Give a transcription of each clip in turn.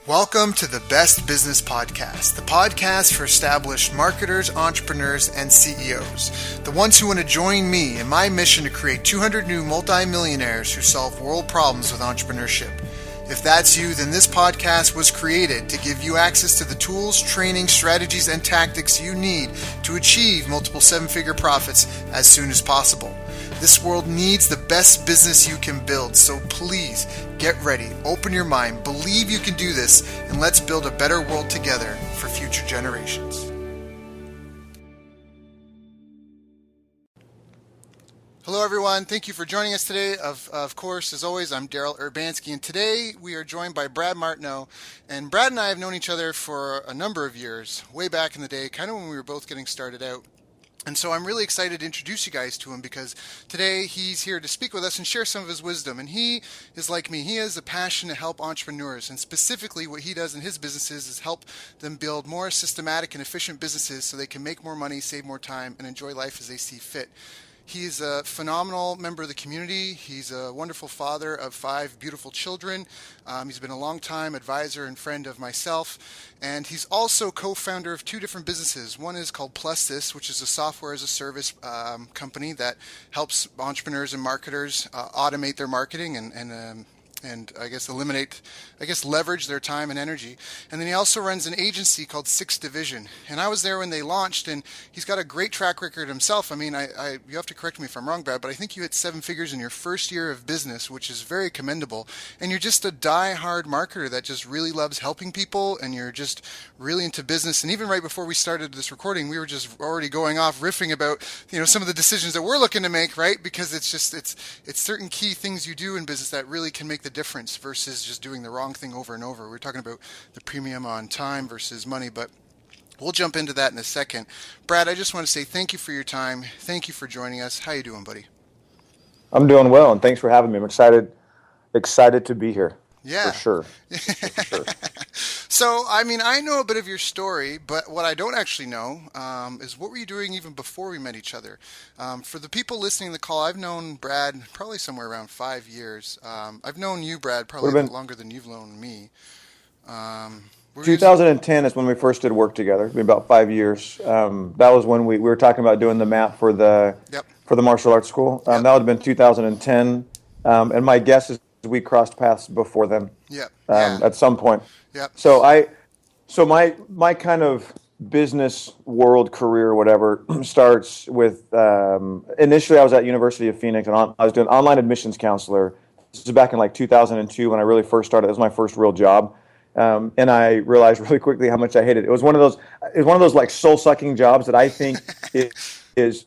Welcome to the Best Business Podcast, the podcast for established marketers, entrepreneurs, and CEOs, the ones who want to join me in my mission to create 200 new multimillionaires who solve world problems with entrepreneurship. If that's you, then this podcast was created to give you access to the tools, training, strategies, and tactics you need to achieve multiple seven-figure profits as soon as possible. This world needs the best business you can build, so please get ready, open your mind, believe you can do this, and let's build a better world together for future generations. Hello everyone, thank you for joining us today. Of course, as always, I'm Daryl Urbanski, and today we are joined by Brad Martineau. And Brad and I have known each other for a number of years, way back in the day, kind of when we were both getting started out. And so I'm really excited to introduce you guys to him because today he's here to speak with us and share some of his wisdom. And he is like me. He has a passion to help entrepreneurs. And specifically what he does in his businesses is help them build more systematic and efficient businesses so they can make more money, save more time, and enjoy life as they see fit. He's a phenomenal member of the community. He's a wonderful father of 5 beautiful children. He's been a long-time advisor and friend of myself. And he's also co-founder of 2 different businesses. One is called Plus This, which is a software as a service company that helps entrepreneurs and marketers automate their marketing and leverage their time and energy. And then he also runs an agency called 6 Division. And I was there when they launched, and he's got a great track record himself. I mean, you have to correct me if I'm wrong, Brad, but I think you hit 7 figures in your first year of business, which is very commendable. And you're just a die-hard marketer that just really loves helping people, and you're just really into business. And even right before we started this recording, we were just already going off riffing about, some of the decisions that we're looking to make, right? Because it's certain key things you do in business that really can make the difference versus just doing the wrong thing over and over. We're talking about the premium on time versus money, but we'll jump into that in a second. Brad, I just want to say thank you for your time. Thank you for joining us. How you doing, buddy? I'm doing well, and thanks for having me. I'm excited to be here. Yeah. For sure. For sure. So, I mean, I know a bit of your story, but what I don't actually know is what were you doing even before we met each other? For the people listening to the call, I've known Brad probably somewhere around 5 years. I've known you, Brad, probably a bit longer than you've known me. 2010 is when we first did work together. It's been about 5 years. That was when we were talking about doing the map for the martial arts school. That would have been 2010. And my guess is we crossed paths before then. At some point. So my kind of business world career, whatever, starts with initially I was at University of Phoenix and I was doing online admissions counselor. This is back in like 2002 when I really first started. It was my first real job, and I realized really quickly how much I hated it. It was one of those like soul sucking jobs that I think is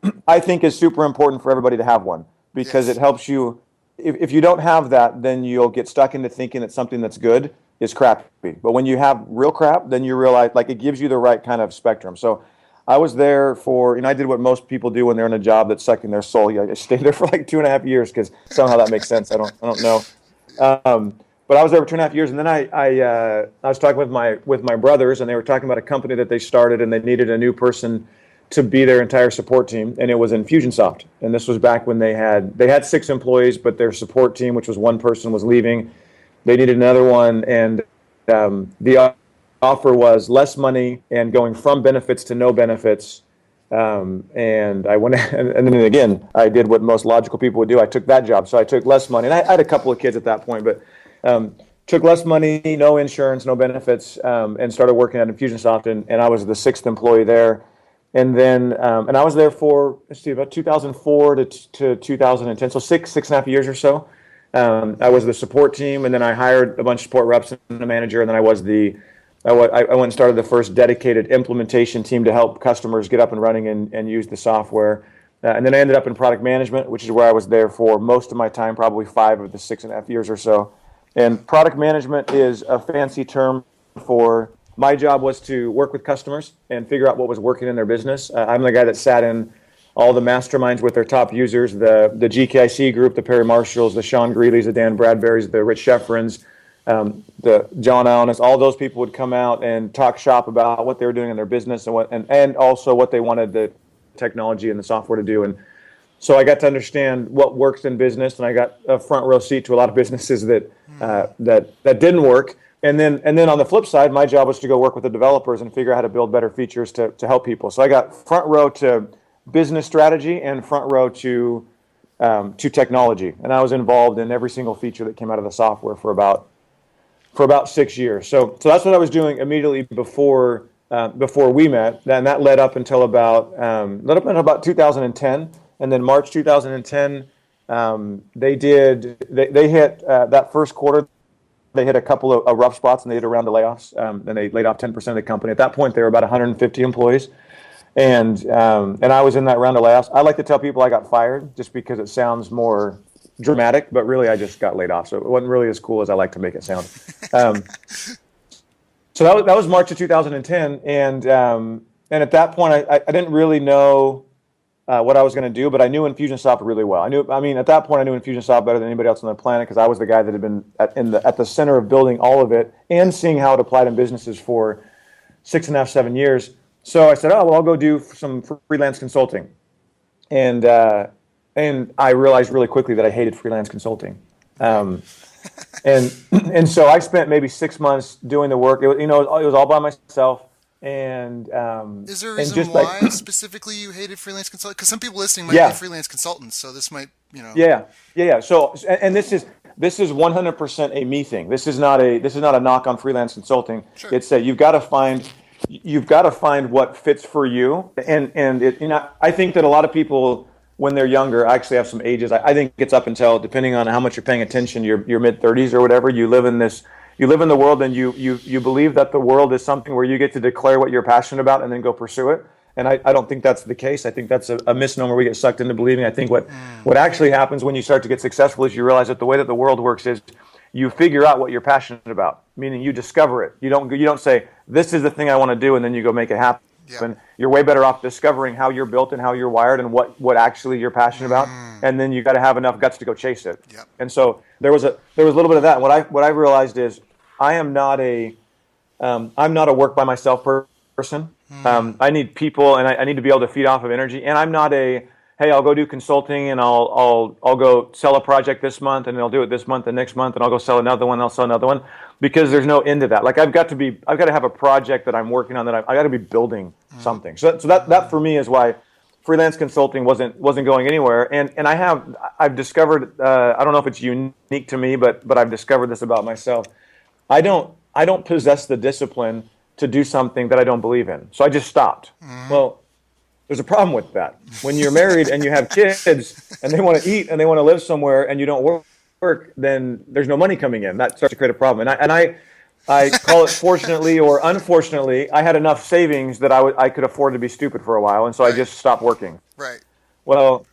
super important for everybody to have one because it helps you. If you don't have that, then you'll get stuck into thinking that something that's good is crappy. But when you have real crap, then you realize like it gives you the right kind of spectrum. So I was there for, I did what most people do when they're in a job that's sucking their soul. I stayed there for like 2.5 years because somehow that makes sense. I don't know. But I was there for 2.5 years, and then I was talking with my brothers, and they were talking about a company that they started, and they needed a new person to be their entire support team, and it was Infusionsoft. And this was back when they had 6 employees, but their support team, which was one person, was leaving. They needed another one, and the offer was less money and going from benefits to no benefits. And I went, and then again, I did what most logical people would do. I took that job, so I took less money, and I had a couple of kids at that point, but took less money, no insurance, no benefits, and started working at Infusionsoft, and I was the 6th employee there. And then, and I was there for, about 2004 to 2010, so 6.5 years or so. I was the support team, and then I hired a bunch of support reps and a manager, and then I went and started the first dedicated implementation team to help customers get up and running and use the software. And then I ended up in product management, which is where I was there for most of my time, probably 5 of the 6.5 years or so. And product management is a fancy term for, my job was to work with customers and figure out what was working in their business. I'm the guy that sat in all the masterminds with their top users, the GKIC group, the Perry Marshalls, the Sean Greeley's, the Dan Bradbury's, the Rich Sheffrins, the John Allen's. All those people would come out and talk shop about what they were doing in their business and also what they wanted the technology and the software to do. And so I got to understand what works in business, and I got a front row seat to a lot of businesses that didn't work. and then on the flip side, my job was to go work with the developers and figure out how to build better features to help people. So I got front row to business strategy and front row to technology, and I was involved in every single feature that came out of the software for about 6 years. So that's what I was doing immediately before we met, and that led up until about 2010, and then March 2010, they hit that first quarter. They hit a couple of rough spots, and they hit a round of layoffs, and they laid off 10% of the company. At that point, they were about 150 employees, and I was in that round of layoffs. I like to tell people I got fired just because it sounds more dramatic, but really I just got laid off. So it wasn't really as cool as I like to make it sound. So that was March of 2010, and at that point I didn't really know what I was going to do, but I knew Infusionsoft really well. At that point I knew Infusionsoft better than anybody else on the planet because I was the guy that had been at the center of building all of it and seeing how it applied in businesses for 6.5, 7 years. So I said, I'll go do some freelance consulting, and I realized really quickly that I hated freelance consulting. And so I spent maybe 6 months doing the work. It was all by myself. And is there a reason why specifically you hated freelance consulting? Because some people listening might be freelance consultants, so this might, Yeah. So, and this is 100% a me thing. This is not a knock on freelance consulting. Sure. It's you've got to find what fits for you. And I think that a lot of people, when they're younger, I actually have some ages. I think it's up until, depending on how much you're paying attention, your mid-30s or whatever. You live in the world, and you believe that the world is something where you get to declare what you're passionate about and then go pursue it. And I don't think that's the case. I think that's a misnomer we get sucked into believing. I think what actually happens when you start to get successful is you realize that the way that the world works is you figure out what you're passionate about, meaning you discover it. You don't say, this is the thing I want to do, and then you go make it happen. Yeah. You're way better off discovering how you're built and how you're wired and what actually you're passionate about, and then you got to have enough guts to go chase it. Yep. And so there was a little bit of that. And what I realized is I'm not a work by myself person. I need people, and I need to be able to feed off of energy. And I'm not hey, I'll go do consulting, and I'll go sell a project this month, and I'll do it this month and next month, and I'll go sell another one, and I'll sell another one, because there's no end to that. Like I've got to have a project that I'm working on, that I got to be building something. So that for me is why freelance consulting wasn't going anywhere. And I've discovered, I don't know if it's unique to me, but I've discovered this about myself. I don't possess the discipline to do something that I don't believe in. So I just stopped. Well, there's a problem with that. When you're married and you have kids and they want to eat and they want to live somewhere and you don't work, then there's no money coming in. That starts to create a problem. And I call it, fortunately or unfortunately, I had enough savings that I could afford to be stupid for a while, and so I just stopped working. Right. Well,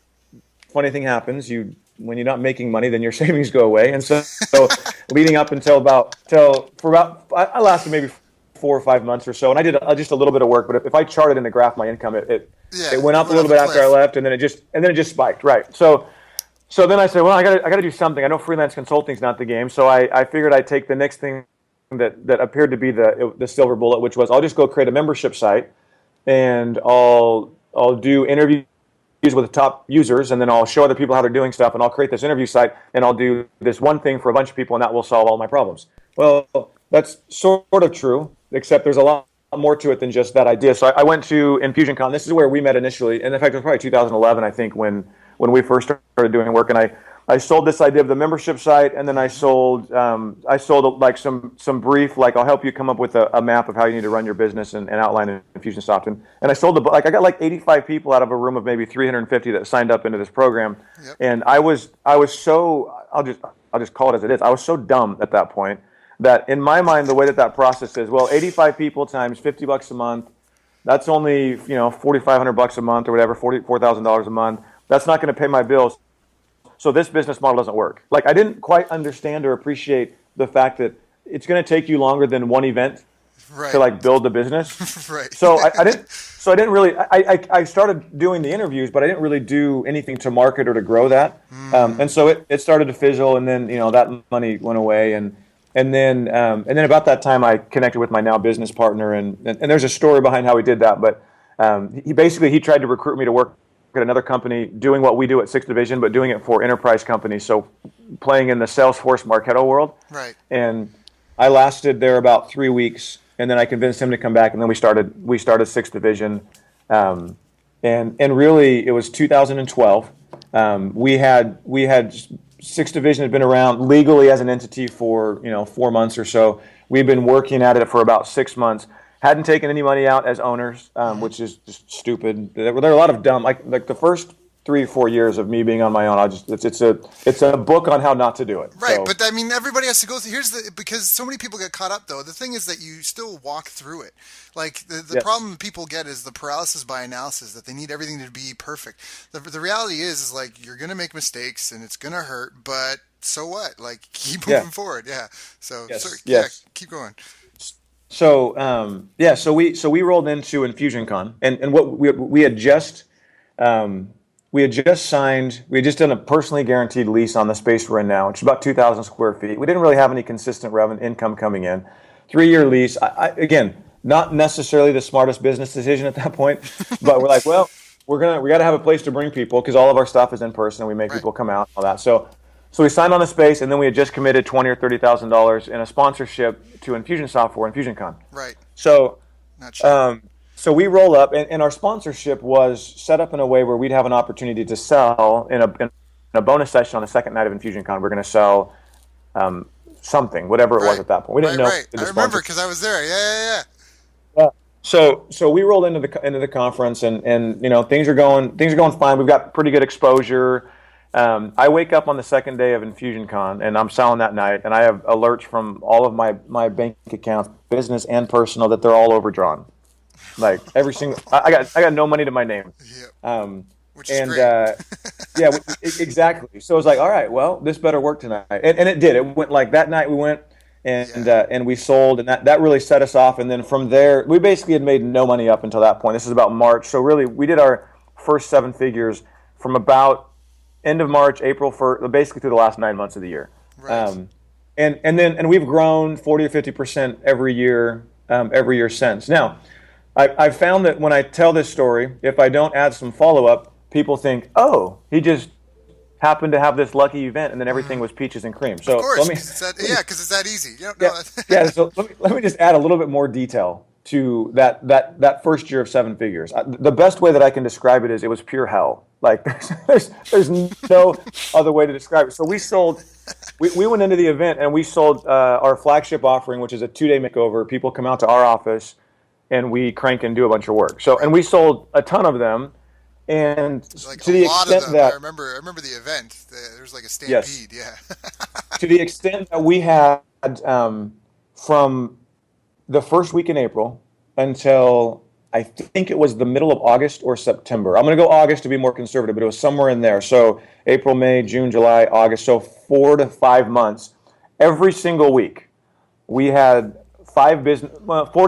funny thing happens. When you're not making money, then your savings go away. And so leading up I lasted maybe 4 or 5 months or so, and I did just a little bit of work. But if I charted in the graph my income, it went up a little bit after I left, and then it just spiked. Right. So then I said, well, I got to do something. I know freelance consulting is not the game, so I figured I'd take the next thing that appeared to be the silver bullet, which was I'll just go create a membership site, and I'll do interviews with the top users, and then I'll show other people how they're doing stuff, and I'll create this interview site, and I'll do this one thing for a bunch of people, and that will solve all my problems. Well, that's sort of true, except there's a lot more to it than just that idea. So I went to InfusionCon. This is where we met initially, and in fact, it was probably 2011, I think, when we first started doing work, and I sold this idea of the membership site, and then I sold like some brief, like I'll help you come up with a map of how you need to run your business and outline in Infusionsoft. And I sold I got like 85 people out of a room of maybe 350 that signed up into this program. Yep. And I was so, I'll just call it as it is. I was so dumb at that point that in my mind, the way that process is, well, 85 people times $50 a month, that's only, $4,500 a month or whatever, $4,000 a month. That's not going to pay my bills. So this business model doesn't work. Like I didn't quite understand or appreciate the fact that it's going to take you longer than one event to like build the business. Right. So I didn't really. I started doing the interviews, but I didn't really do anything to market or to grow that. And so it started to fizzle, and then that money went away, and then about that time I connected with my now business partner, and there's a story behind how we did that, but he tried to recruit me to work at another company doing what we do at 6th Division, but doing it for enterprise companies. So playing in the Salesforce Marketo world. Right. And I lasted there about 3 weeks, and then I convinced him to come back, and then we started Sixth Division, and really it was 2012. We had Sixth Division had been around legally as an entity for 4 months or so. We've been working at it for about 6 months. Hadn't taken any money out as owners, which is just stupid. There are a lot of dumb like the first 3 or 4 years of me being on my own. It's a book on how not to do it. Right, So, but I mean, everybody has to go through. Because so many people get caught up though. The thing is that you still walk through it. Like the yes. problem people get is the paralysis by analysis, that they need everything to be perfect. The reality is like you're gonna make mistakes and it's gonna hurt, but so what? Like keep moving forward. Yeah. So, Yes. yeah, Yes. keep going. So we rolled into InfusionCon, and what we had just signed. We had just done a personally guaranteed lease on the space we're in now, which is about 2,000 square feet. We didn't really have any consistent revenue income coming in. 3-year lease. Again, not necessarily the smartest business decision at that point, but we're like, well, we got to have a place to bring people because all of our stuff is in person and we make people come out and all that. So we signed on the space, and then we had just committed $20,000 or $30,000 in a sponsorship to Infusionsoft for InfusionCon. Right. So, Not sure. so we roll up, and our sponsorship was set up in a way where we'd have an opportunity to sell in a bonus session on the second night of InfusionCon. We're going to sell something, whatever it was at that point. We didn't know. Right. I remember because I was there. Yeah. So we rolled into the conference, and things are going fine. We've got pretty good exposure. I wake up on the second day of InfusionCon, and I'm selling that night, and I have alerts from all of my bank accounts, business and personal, that they're all overdrawn. Like every single, I got no money to my name. Yeah. Which is great. Yeah, exactly. So I was like, all right, well, this better work tonight, and it did. It went like that night. We went and we sold, and that really set us off. And then from there, we basically had made no money up until that point. This is about March, so really we did our first 7 figures from about end of March, April, basically through the last 9 months of the year. Right. And we've grown 40 or 50% every year since. Now, I've found that when I tell this story, if I don't add some follow-up, people think, oh, he just happened to have this lucky event, and then everything was peaches and cream. So of course, because it's that easy. So let me just add a little bit more detail to that first year of 7 figures. The best way that I can describe it is it was pure hell. Like there's no other way to describe it. So we went into the event and we sold our flagship offering, which is a 2-day makeover. People come out to our office and we crank and do a bunch of work. So, and we sold a ton of them. And like to the extent that I remember the event. There was like a stampede. Yes. Yeah. To the extent that we had from the first week in April until I think it was the middle of August or September. I'm going to go August to be more conservative, but it was somewhere in there. So April, May, June, July, August. So 4 to 5 months. Every single week, we had 4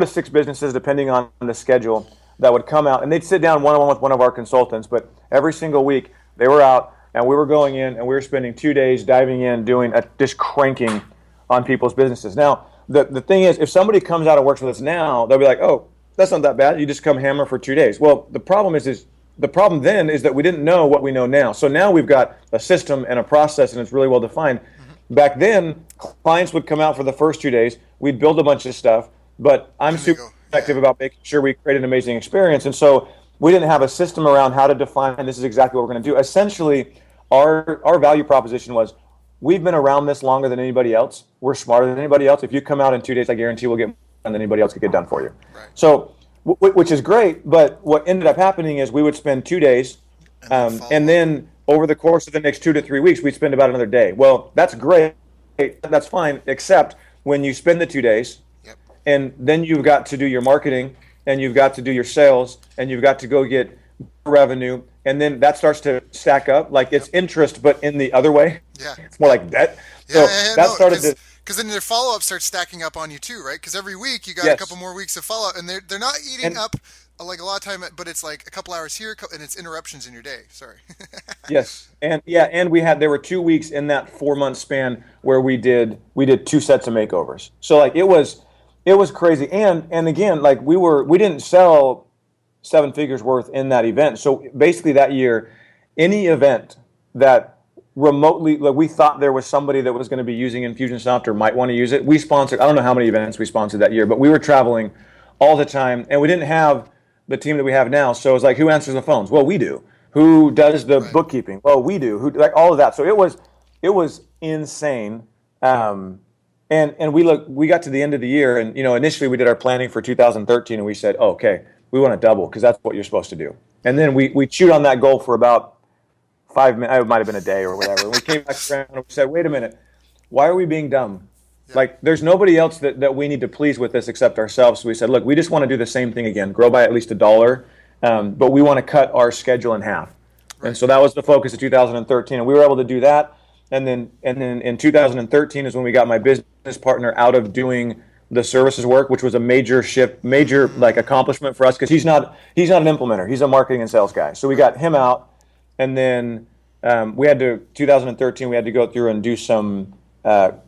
to 6 businesses, depending on the schedule, that would come out, and they'd sit down one-on-one with one of our consultants. But every single week, they were out, and we were going in, and we were spending 2 days diving in, doing just cranking on people's businesses. Now, the thing is, if somebody comes out and works with us now, they'll be like, oh, that's not that bad. You just come hammer for 2 days. Well, the problem then is that we didn't know what we know now. So now we've got a system and a process, and it's really well defined. Mm-hmm. Back then, clients would come out for the first 2 days. We'd build a bunch of stuff, but I'm super effective about making sure we create an amazing experience. And so we didn't have a system around how to define this is exactly what we're going to do. Essentially, our value proposition was, we've been around this longer than anybody else. We're smarter than anybody else. If you come out in 2 days, I guarantee we'll get more done than anybody else could get done for you. Right. So, which is great, but what ended up happening is we would spend 2 days, and then over the course of the next 2 to 3 weeks, we'd spend about another day. Well, that's great. That's fine, except when you spend the 2 days, and then you've got to do your marketing, and you've got to do your sales, and you've got to go get revenue, and then that starts to stack up. Like it's interest, but in the other way. Yeah. It's more like debt. So started to... Because then their follow-up starts stacking up on you too, right? Because every week you got a couple more weeks of follow-up, and they're not eating up like a lot of time, but it's like a couple hours here, and it's interruptions in your day. Sorry. Yes, and there were 2 weeks in that 4-month span where we did 2 sets of makeovers. So like it was crazy, and again, like we didn't sell 7 figures worth in that event. So basically that year, any event that remotely, like we thought there was somebody that was going to be using Infusionsoft or might want to use it. We sponsored, I don't know how many events we sponsored that year, but we were traveling all the time, and we didn't have the team that we have now. So it's like, who answers the phones? Well, we do. Who does the bookkeeping? Well, we do. Who, like, all of that. So it was insane. And we got to the end of the year, and initially we did our planning for 2013, and we said, oh, okay, we want to double because that's what you're supposed to do. And then we chewed on that goal for about 5 minutes. It might have been a day or whatever. And we came back around and we said, wait a minute, why are we being dumb? Yeah. Like, there's nobody else that we need to please with this except ourselves. So we said, look, we just want to do the same thing again, grow by at least $1, but we want to cut our schedule in half. Right. And so that was the focus of 2013, and we were able to do that. And then in 2013 is when we got my business partner out of doing the services work, which was a major shift, like accomplishment for us, because he's not an implementer, he's a marketing and sales guy. So we got him out, and then 2013 we had to go through and do some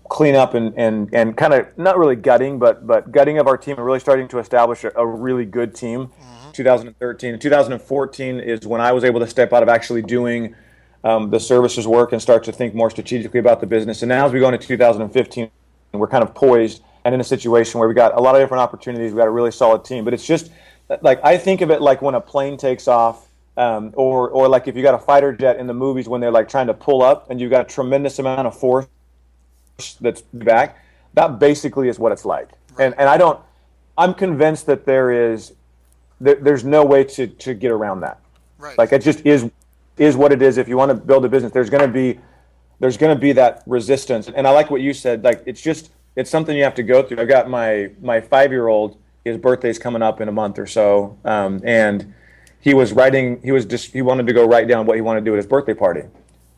cleanup and kind of not really gutting, but gutting of our team and really starting to establish a really good team. 2013. 2014 is when I was able to step out of actually doing the services work and start to think more strategically about the business. And now as we go into 2015, we're kind of poised and in a situation where we got a lot of different opportunities. We got a really solid team, but it's just like, I think of it like when a plane takes off, or like if you got a fighter jet in the movies when they're like trying to pull up and you've got a tremendous amount of force that's back. That basically is what it's like. Right. And I'm convinced that there's no way to get around that. Right. Like, it just is what it is. If you want to build a business, there's going to be that resistance. And I like what you said. Like, it's something you have to go through. I've got my 5-year-old. His birthday's coming up in a month or so, and he wanted to go write down what he wanted to do at his birthday party,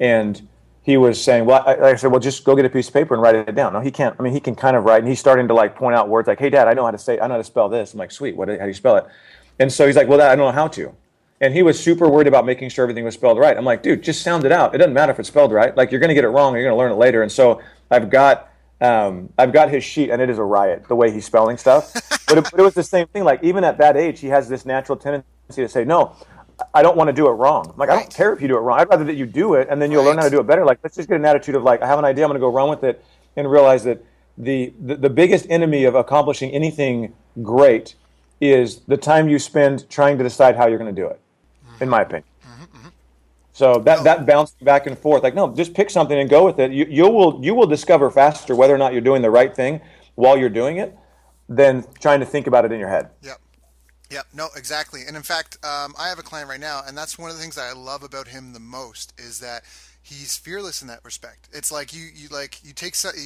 and he was saying, well, I said, well, just go get a piece of paper and write it down. No, he can't. I mean, he can kind of write, and he's starting to like point out words like, hey, Dad, I know how to spell this. I'm like, sweet. How do you spell it? And so he's like, well, Dad, I don't know how to. And he was super worried about making sure everything was spelled right. I'm like, dude, just sound it out. It doesn't matter if it's spelled right. Like, you're going to get it wrong, and you're going to learn it later. And so I've got his sheet, and it is a riot, the way he's spelling stuff. But it was the same thing. Like, even at that age, he has this natural tendency to say, no, I don't want to do it wrong. I'm like, I don't care if you do it wrong. I'd rather that you do it, and then you'll learn how to do it better. Like, let's just get an attitude of like, I have an idea, I'm going to go run with it, and realize that the biggest enemy of accomplishing anything great is the time you spend trying to decide how you're going to do it, in my opinion. So that bouncing back and forth, like, no, just pick something and go with it. You will discover faster whether or not you're doing the right thing while you're doing it than trying to think about it in your head. Yep, no, exactly. And in fact, I have a client right now, and that's one of the things that I love about him the most is that he's fearless in that respect. It's like you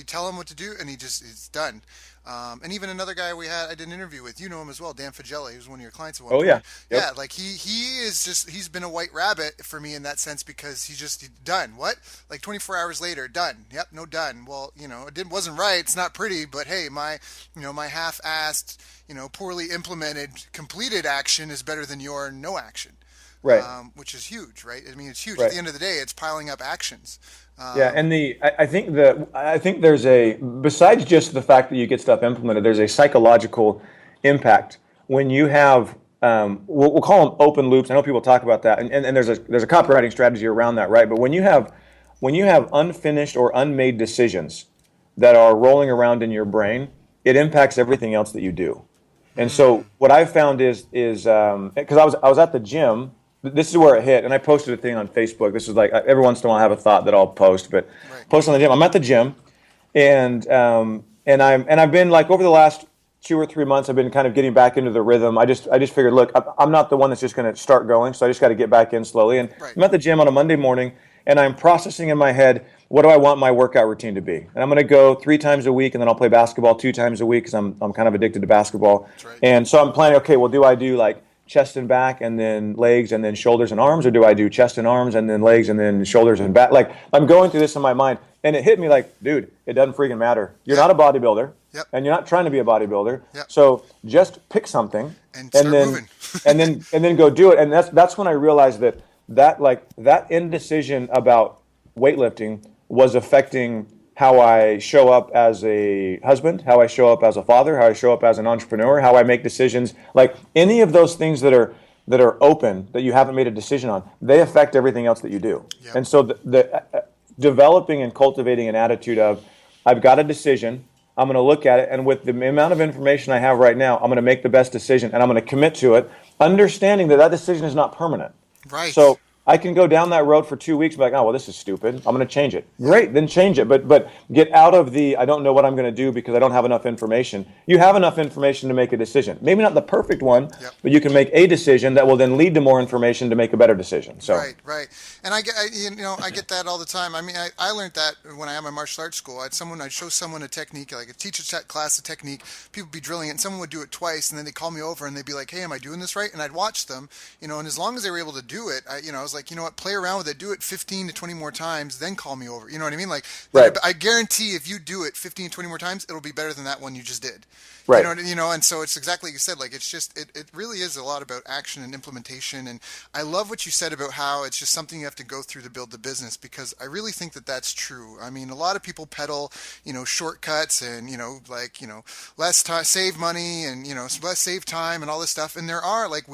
tell him what to do, and it's done. And even another guy I did an interview with, you know him as well, Dan Fagella. He was one of your clients at one point. Yeah. Yep. Yeah, like he's been a white rabbit for me in that sense because he's done. What? Like 24 hours later, done. Yep, no done. Well, it wasn't right. It's not pretty, but hey, my half-assed, poorly implemented, completed action is better than your no action. Right. Which is huge, right? I mean, it's huge. Right. At the end of the day, it's piling up actions. Yeah, and I think there's besides just the fact that you get stuff implemented, there's a psychological impact when you have we'll call them open loops. I know people talk about that, and there's a copywriting strategy around that, right? But when you have unfinished or unmade decisions that are rolling around in your brain, it impacts everything else that you do. And so what I've found is because I was at the gym. This is where it hit, and I posted a thing on Facebook. This is like every once in a while I have a thought that I'll post, but post on the gym. I'm at the gym, and I've been like over the last 2 or 3 months, I've been kind of getting back into the rhythm. I just figured, look, I'm not the one that's just going to start going, so I just got to get back in slowly. And I'm at the gym on a Monday morning, and I'm processing in my head, what do I want my workout routine to be? And I'm going to go 3 times a week, and then I'll play basketball 2 times a week because I'm kind of addicted to basketball. And so I'm planning, okay, well, do I do like chest and back and then legs and then shoulders and arms, or do I do chest and arms and then legs and then shoulders and back? Like, I'm going through this in my mind, and it hit me like, dude, it doesn't freaking matter. You're not a bodybuilder, and you're not trying to be a bodybuilder. So just pick something and then and then go do it. And that's when I realized that indecision about weightlifting was affecting how I show up as a husband, how I show up as a father, how I show up as an entrepreneur, how I make decisions. Like any of those things that are open that you haven't made a decision on, they affect everything else that you do. And so developing and cultivating an attitude of, I've got a decision, I'm going to look at it, and with the amount of information I have right now, I'm going to make the best decision, and I'm going to commit to it, understanding that that decision is not permanent. Right. So I can go down that road for 2 weeks and be like, oh, well, this is stupid. I'm going to change it. Great, then change it. But get out of the, I don't know what I'm going to do because I don't have enough information. You have enough information to make a decision. Maybe not the perfect one, but you can make a decision that will then lead to more information to make a better decision. So. Right. And I get that all the time. I mean, I learned that when I had my martial arts school. I'd show someone a technique, like a teacher class a technique, people would be drilling it, and someone would do it twice, and then they'd call me over and they'd be like, hey, am I doing this right? And I'd watch them, and as long as they were able to do it, I was like, you know what, play around with it, do it 15 to 20 more times, then call me over. You know what I mean? Like, right. I guarantee if you do it 15 to 20 more times, it'll be better than that one you just did. Right. And so it's exactly like you said, like, it's just, it really is a lot about action and implementation. And I love what you said about how it's just something you have to go through to build the business, because I really think that that's true. I mean, a lot of people peddle, shortcuts and, less time, save money and, less save time and all this stuff. And there are, like,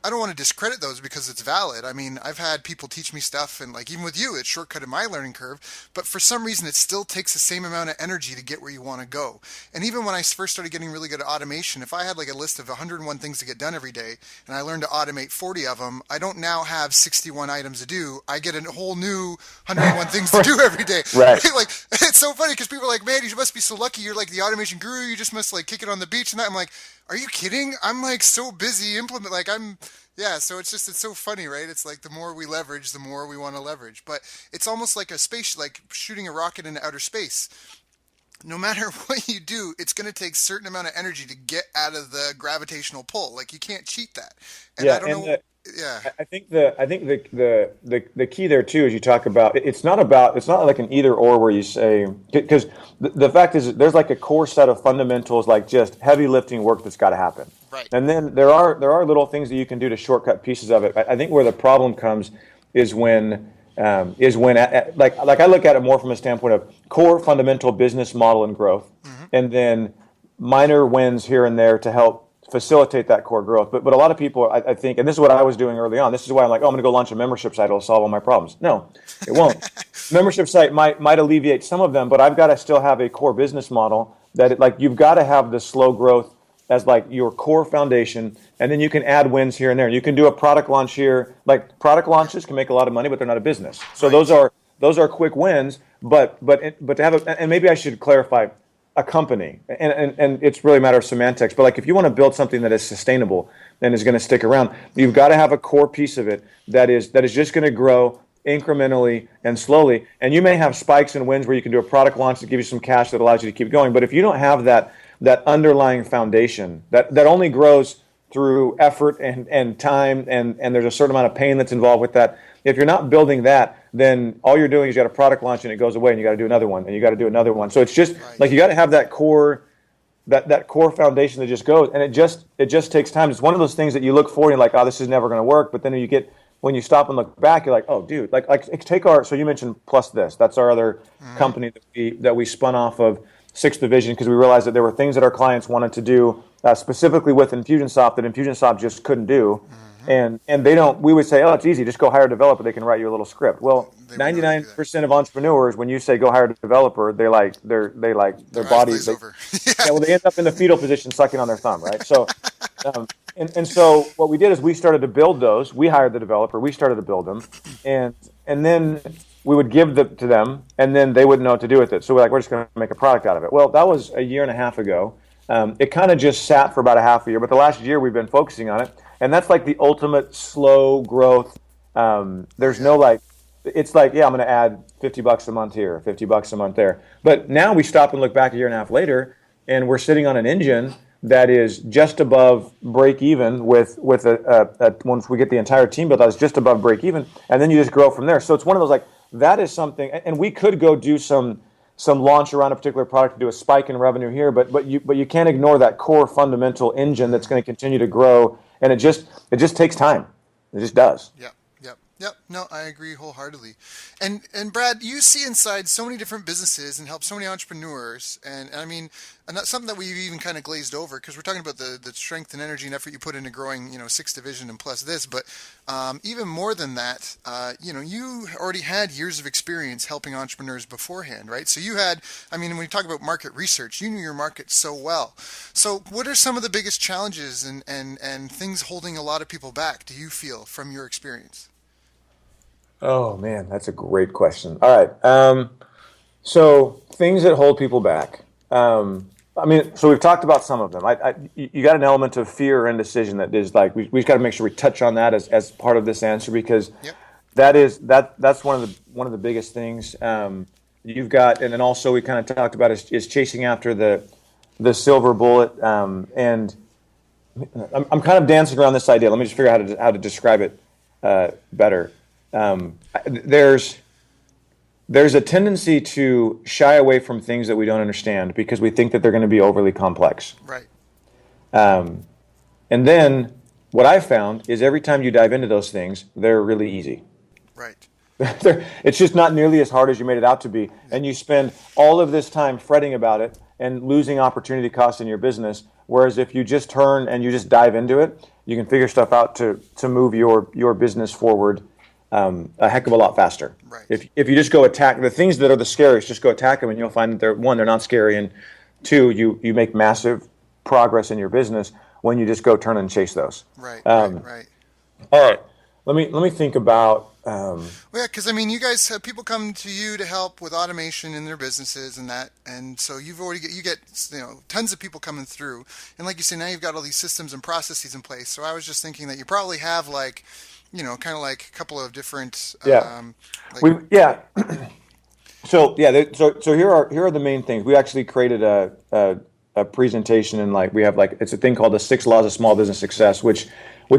I don't want to discredit those because it's valid. I mean, I've had people teach me stuff, and like even with you, it's shortcutted my learning curve. But for some reason, it still takes the same amount of energy to get where you want to go. And even when I first started getting really good at automation, if I had like a list of 101 things to get done every day, and I learned to automate 40 of them, I don't now have 61 items to do. I get a whole new 101 things to do every day. Right. Like, it's so funny because people are like, man, you must be so lucky. You're like the automation guru. You just must like kick it on the beach and that. I'm like, are you kidding? I'm like so busy so it's so funny, right? It's like the more we leverage, the more we want to leverage. But it's almost like like shooting a rocket into outer space. No matter what you do, it's going to take a certain amount of energy to get out of the gravitational pull. Like, you can't cheat that. And I don't know. I think the key there too is you talk about it's not like an either or where you say, because the fact is there's like a core set of fundamentals, like just heavy lifting work that's got to happen. Right. And then there are little things that you can do to shortcut pieces of it. I think where the problem comes is when like I look at it more from a standpoint of core fundamental business model and growth, and then minor wins here and there to help facilitate that core growth. But a lot of people, I think, and this is what I was doing early on, this is why I'm like, oh, I'm going to go launch a membership site, it'll solve all my problems. No, it won't. Membership site might alleviate some of them, but I've got to still have a core business model that you've got to have the slow growth as like your core foundation, and then you can add wins here and there. You can do a product launch here. Like, product launches can make a lot of money, but they're not a business. So right. those are quick wins, but to have and maybe I should clarify, a company, and it's really a matter of semantics, but like if you want to build something that is sustainable and is going to stick around, you've got to have a core piece of it that is just going to grow incrementally and slowly. And you may have spikes and wins where you can do a product launch that gives you some cash that allows you to keep going. But if you don't have that underlying foundation that only grows through effort and time, and there's a certain amount of pain that's involved with that, if you're not building that, then all you're doing is you got a product launch and it goes away, and you got to do another one, and you got to do another one. So it's just like you got to have that core, that core foundation that just goes, and it just takes time. It's one of those things that you look for and you're like, oh, this is never going to work. But then when you stop and look back, you're like, oh, dude, like take so you mentioned Plus This. That's our other company that we spun off of Sixth Division, because we realized that there were things that our clients wanted to do specifically with Infusionsoft that Infusionsoft just couldn't do. And we would say, oh, it's easy, just go hire a developer, they can write you a little script. Well, 99% of entrepreneurs, when you say go hire a developer, their bodies over. Well, they end up in the fetal position sucking on their thumb, right? So and so what we did is we started to build those. We hired the developer, we started to build them, and then we would give them to them, and then they wouldn't know what to do with it. So we're just going to make a product out of it. Well, that was a year and a half ago. It kind of just sat for about a half a year, but the last year we've been focusing on it. And that's like the ultimate slow growth. There's no it's like, yeah, I'm going to add $50 a month here, $50 a month there. But now we stop and look back a year and a half later, and we're sitting on an engine that is just above break even with once we get the entire team built out, it's just above break even. And then you just grow from there. So it's one of those, that is something, and we could go do some launch around a particular product to do a spike in revenue here, but you can't ignore that core fundamental engine that's going to continue to grow. And it just takes time. It just does. Yeah. Yep. No, I agree wholeheartedly. And Brad, you see inside so many different businesses and help so many entrepreneurs. And I mean, and that's something that we've even kind of glazed over because we're talking about the strength and energy and effort you put into growing, sixth division and plus this. But even more than that, you already had years of experience helping entrepreneurs beforehand, right? So you had, I mean, when we talk about market research, you knew your market so well. So what are some of the biggest challenges and things holding a lot of people back, do you feel, from your experience? Oh man, that's a great question. All right. So things that hold people back. I mean, so we've talked about some of them. You got an element of fear and indecision that is like we've got to make sure we touch on that as part of this answer because Yep. that's one of the biggest things. You've got, and then also we kind of talked about is chasing after the silver bullet. And I'm kind of dancing around this idea. Let me just figure out how to describe it better. There's a tendency to shy away from things that we don't understand because we think that they're going to be overly complex. Right. And then what I found is every time you dive into those things, they're really easy. Right. It's just not nearly as hard as you made it out to be. And you spend all of this time fretting about it and losing opportunity costs in your business. Whereas if you just turn and you just dive into it, you can figure stuff out to move your business forward a heck of a lot faster. Right. If you just go attack the things that are the scariest, just go attack them, and you'll find that they're not scary, and two, you make massive progress in your business when you just go turn and chase those. Right. Right. All right, let me think about. Well, yeah, because I mean, you guys have people come to you to help with automation in their businesses and that, and so you get tons of people coming through, and like you say, now you've got all these systems and processes in place. So I was just thinking that you probably have like, kind of like a couple of different. Yeah. Like, So yeah, so here are the main things. We actually created a presentation, and like we have like it's a thing called the 6 Laws of Small Business Success, which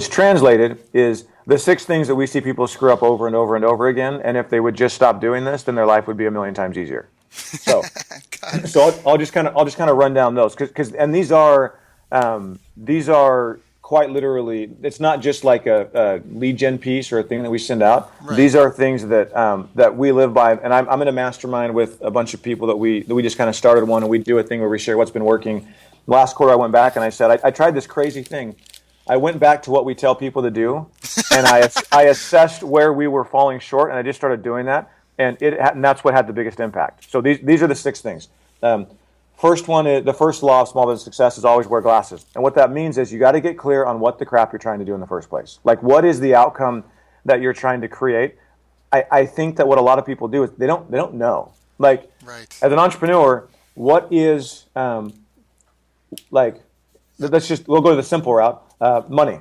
translated is the 6 things that we see people screw up over and over and over again, and if they would just stop doing this, then their life would be a million times easier. So I'll just kind of run down those because and these are quite literally, it's not just like a lead gen piece or a thing that we send out. Right. These are things that we live by, and I'm in a mastermind with a bunch of people that we just kind of started one, and we do a thing where we share what's been working. Last quarter, I went back and I said I tried this crazy thing. I went back to what we tell people to do, and I assessed where we were falling short, and I just started doing that, and that's what had the biggest impact. So these are the 6 things. First one is the first law of small business success is always wear glasses. And what that means is you got to get clear on what the crap you're trying to do in the first place. Like, what is the outcome that you're trying to create? I think that what a lot of people do is they don't know. Like, right. As an entrepreneur, what is we'll go to the simple route. Money.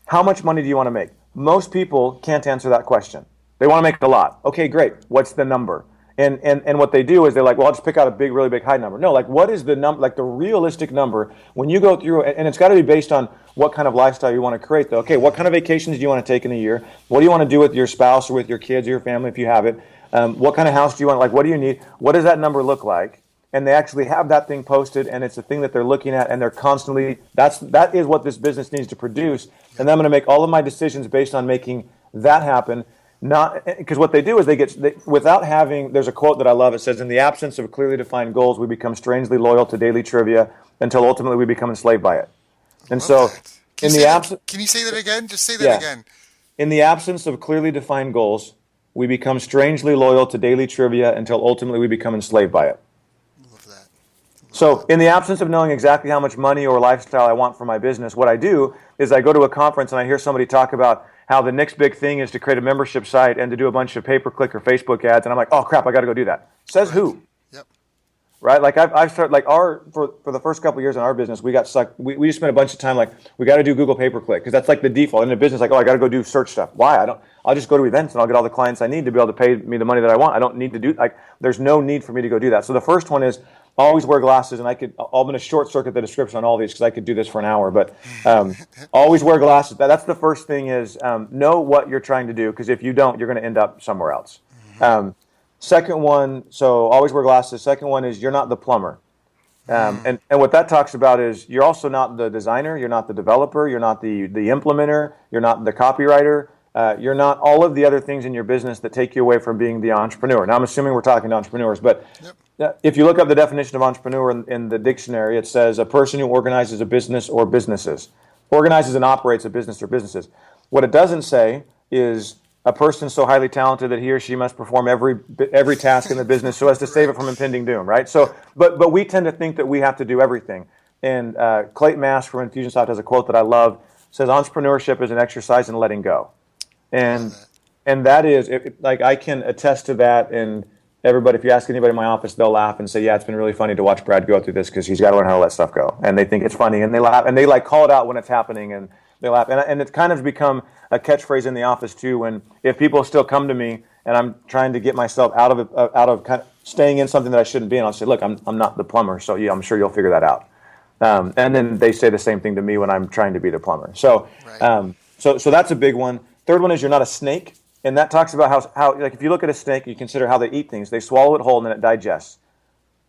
How much money do you want to make? Most people can't answer that question. They want to make a lot. Okay, great. What's the number? And what they do is they're like, well, I'll just pick out a big, really big high number. No, like what is the number, like the realistic number when you go through, and it's got to be based on what kind of lifestyle you want to create though. Okay, what kind of vacations do you want to take in a year? What do you want to do with your spouse or with your kids or your family if you have it? What kind of house do you want? Like, what do you need? What does that number look like? And they actually have that thing posted, and it's a thing that they're looking at, and they're constantly, that is what this business needs to produce. And I'm going to make all of my decisions based on making that happen. Not because what they do is without having, there's a quote that I love. It says, in the absence of clearly defined goals, we become strangely loyal to daily trivia until ultimately we become enslaved by it. And so can you say that again? Just say that again. In the absence of clearly defined goals, we become strangely loyal to daily trivia until ultimately we become enslaved by it. So in the absence of knowing exactly how much money or lifestyle I want for my business, what I do is I go to a conference and I hear somebody talk about how the next big thing is to create a membership site and to do a bunch of pay-per-click or Facebook ads. And I'm like, oh, crap, I got to go do that. Says who? Yep. Right? Like I've started, like for the first couple of years in our business, we got stuck. We just spent a bunch of time like, we got to do Google pay-per-click because that's like the default. In the business, like, oh, I got to go do search stuff. Why? I'll just go to events and I'll get all the clients I need to be able to pay me the money that I want. I don't need to do, there's no need for me to go do that. So the first one is, always wear glasses, and I'm going to short circuit the description on all these because I could do this for an hour, but always wear glasses. That's the first thing is know what you're trying to do, because if you don't, you're going to end up somewhere else. Second one, so always wear glasses. Second one is you're not the plumber. And what that talks about is you're also not the designer, you're not the developer, you're not the implementer, you're not the copywriter. You're not all of the other things in your business that take you away from being the entrepreneur. Now, I'm assuming we're talking to entrepreneurs, but if you look up the definition of entrepreneur in the dictionary, it says a person who organizes a business or businesses. Organizes and operates a business or businesses. What it doesn't say is a person so highly talented that he or she must perform every task in the business so as to save it from impending doom, right? So, but we tend to think that we have to do everything. And Clayton Mask from Infusionsoft has a quote that I love. It says, "Entrepreneurship is an exercise in letting go," and that is like I can attest to that. And everybody, if you ask anybody in my office, they'll laugh and say, "Yeah, it's been really funny to watch Brad go through this because he's got to learn how to let stuff go." And they think it's funny, and they laugh, and they like call it out when it's happening, and they laugh. And it's kind of become a catchphrase in the office too. When if people still come to me and I'm trying to get myself out of kind of staying in something that I shouldn't be in, I'll say, "Look, I'm not the plumber, so yeah, I'm sure you'll figure that out." And then they say the same thing to me when I'm trying to be the plumber. So, so that's a big one. Third one is you're not a snake. And that talks about how like if you look at a snake, you consider how they eat things. They swallow it whole and then it digests.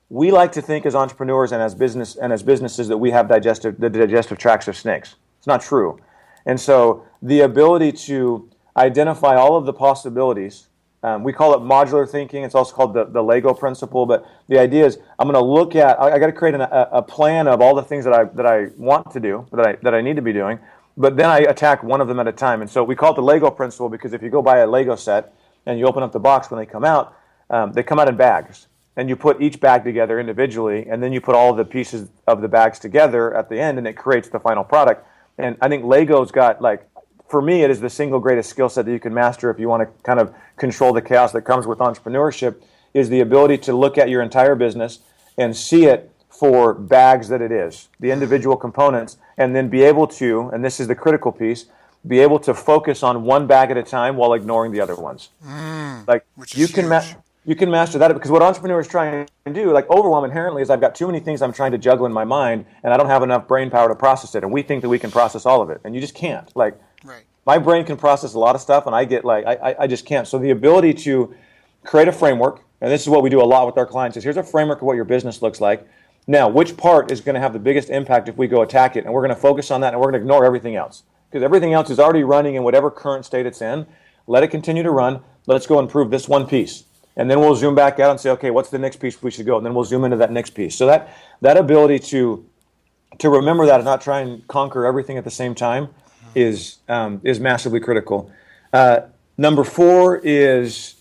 We like to think as entrepreneurs and as businesses that we have the digestive tracts of snakes. It's not true. And so the ability to identify all of the possibilities, we call it modular thinking. It's also called the Lego principle. But the idea is I got to create a plan of all the things that I want to do, that I need to be doing. But then I attack one of them at a time. And so we call it the Lego principle because if you go buy a Lego set and you open up the box when they come out in bags. And you put each bag together individually, and then you put all of the pieces of the bags together at the end, and it creates the final product. And I think Lego's got, like, for me, it is the single greatest skill set that you can master if you want to kind of control the chaos that comes with entrepreneurship, is the ability to look at your entire business and see it for bags that it is, the individual components, and then be able to, and this is the critical piece, be able to focus on one bag at a time while ignoring the other ones. Like you can master that, because what entrepreneurs try and do, like overwhelm inherently, is I've got too many things I'm trying to juggle in my mind, and I don't have enough brain power to process it. And we think that we can process all of it, and you just can't. Like my brain can process a lot of stuff, and I get like I just can't. So the ability to create a framework, and this is what we do a lot with our clients, is here's a framework of what your business looks like. Now, which part is going to have the biggest impact if we go attack it? And we're going to focus on that, and we're going to ignore everything else. Because everything else is already running in whatever current state it's in. Let it continue to run. Let's go improve this one piece. And then we'll zoom back out and say, okay, what's the next piece we should go? And then we'll zoom into that next piece. So that ability to remember that and not try and conquer everything at the same time is massively critical. Number 4 is